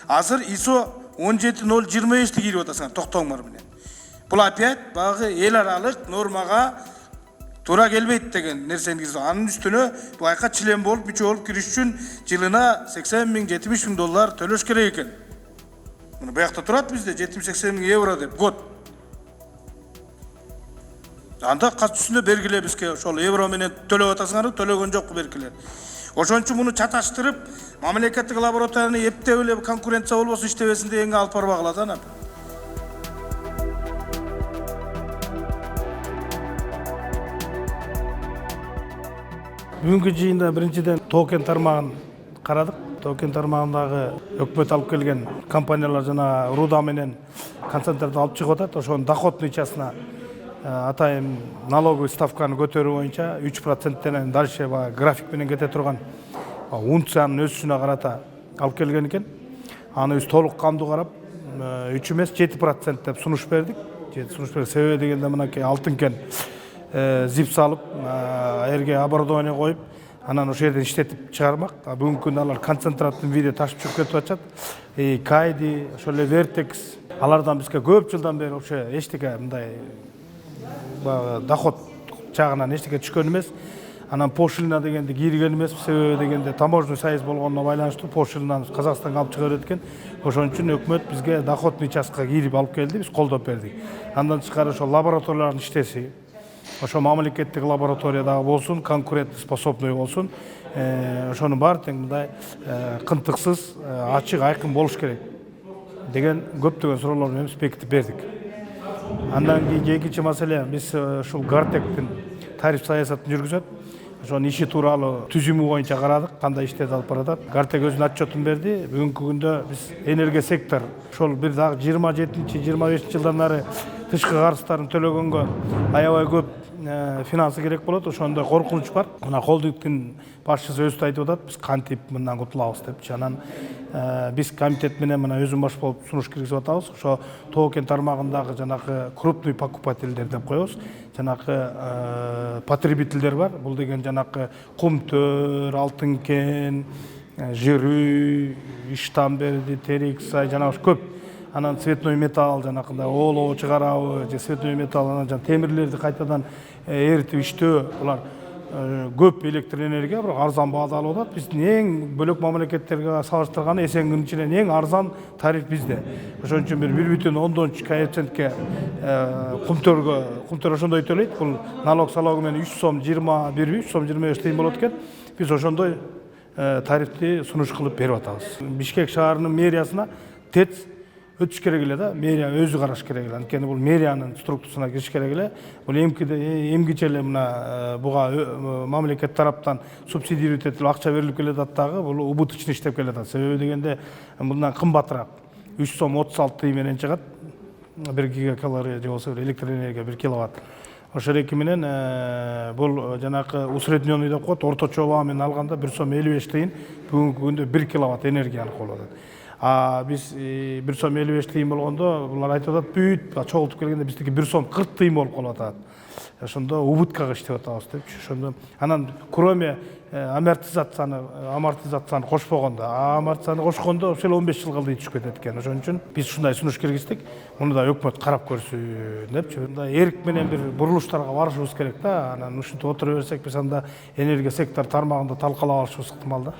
Азыр ISO 17025'ti кирип атасың токтоңмор менен. Бул опять багы эл аралык нормага туура келбейт деген нерсени киргизип, анын үстүнө бул айка член болуп, мүчө болуп кириш үчүн жылына 80 миң, 70 миң доллар төлөш керек экен. Мына буякта турат бизде 70-80 миң евро деп год. Анда катчысында бергиле бизге ошол евро менен төлөп атасыңар, төлөгөн жокпу бергиле. Ошон үчүн муну чаташтырып, мамлекеттик лабораторияны эптеп эле конкуренция болбосун, иштебесин дегенге алып барбагыла да. Бүгүнкү жыйында биринчиден токен тармагын карадык. Токен тармагындагы өкмөт алып келген компаниялар жана руда менен концентрат алып чыгып атат. Ошонун доходный частына атайын налоговый ставканы көтөрүү боюнча 3%-тен дальше график менен кете турган унциянын өсүшүнө карата алып келген экен. Аны биз толук камдуу карап 3 эмес 7% деп сунуш бердик. Себеби дегенде мынакей алтын кен зип салып, эрге оборудование коюп, анан ошол жерден иштетип чыгармак. Бүгүнкү күндө алар концентраттын виде ташып чыгып кетип атышат. Кайди, ошол эле Вертекс, алардан бизге көп жылдан бери вообще эчтеке мындай доход жагынан эчтеке түшкөн эмес. Анан пошлина дегенди кирген эмес, себеби дегенде таможенный союз болгонуна байланыштуу пошлинаны Казакстанга алып чыга берет экен. Ошон үчүн өкмөт бизге доходный частка кирип алып келди, биз колдоп бердик. Андан тышкары ошол лабораториялардын иштеси, ошо мамлекеттик лабораториядагы болсун, конкурентоспособный болсун, ошонун баары тең мындай кынтыксыз, ачык, айкын болуш керек деген көптөгөн суроолор менен биз бекитип бердик. Андан кийин экинчи маселе, биз ушул Гартектин тариф саясатын жүргүзөт. Ошонун иши тууралуу түзүмү боюнча карадык, кандай иштеп алып баратат. Гартек өзүнүн отчетун берди. Бүгүнкү күндө биз энергия сектор ошол бир дагы 27-25 жылдан ары тышкы карыздарын төлөгөнгө аябай көп финансы керек болот. Ошондой коркунуч бар. Мына Холдингдин башчысы өзү айтып атат, биз кантип мындан кутулабыз депчи. Анан биз комитет менен мына өзүм баш болуп сунуш киргизип атабыз. Ошо токен тармагындагы жанакы крупный покупательдер деп коебуз. Жанакы потребительдер бар. Бул деген жанакы кумтөр, алтын кен, жирүү, Иштамберди, Териксай, жанагы көп. Анан цветной металл, жанакындай олоо чыгарабы, же цветной металл, анан жана темирлерди кайтадан эритип иштөө, булар көп электр энергия, бирок арзан баада алып атат. Биздин эң бөлөк мамлекеттерге салыштырганда эсенгинин ичинен эң арзан тариф бизде. Ошон үчүн 1,3 коэффициентке кумтөр ошондой төлөйт. Бул налог салогу менен 3 сом 21, 3 сом 25 тыйын болот экен. Биз ошондой тарифти сунуш кылып берип атабыз. Бишкек шаарынын мэриясына ТЭЦ өтүш керек эле да, мэрия өзү караш керек эле. Анткени бул мэриянын структурасына кириш керек эле. Бул эмгиче эле мына буга мамлекет тараптан субсидировать этилип акча берилип келе атат дагы, бул убыточный иштеп келе атат. Себеби дегенде мындан кымбатыраак 3 сом 36 тыйын менен чыгат. 1 гигакалория же болсо электр энергия 1 киловатт. Ошол эки менен бул жанакы усредненный деп коет, орточо баа менен алганда 1 сом 55 тыйын бүгүнкү күндө 1 киловатт энергияны колуп атат. Биз 1 сом 55 тыйын болгондо булар айтып атат, бүт чогултуп келгенде биздики 1 сом 40 тыйын болуп калып атат. Ошондо убыткага иштеп атабыз депчи. Ошондо анан кроме амортизацияны кошпогондо, амортизацияны кошкондо ошол 15 жылга дейин түшүп кетет экен. Ошон үчүн биз ушундай сунуш киргиздик. Муну да өкмөт карап көрсүн депчи. Мындай эрк менен бир бурулуштарга барышыбыз керек да. Анан ушинтип отура берсек, биз анда энергия сектор тармагында талкалап алышыбыз ыктымал да.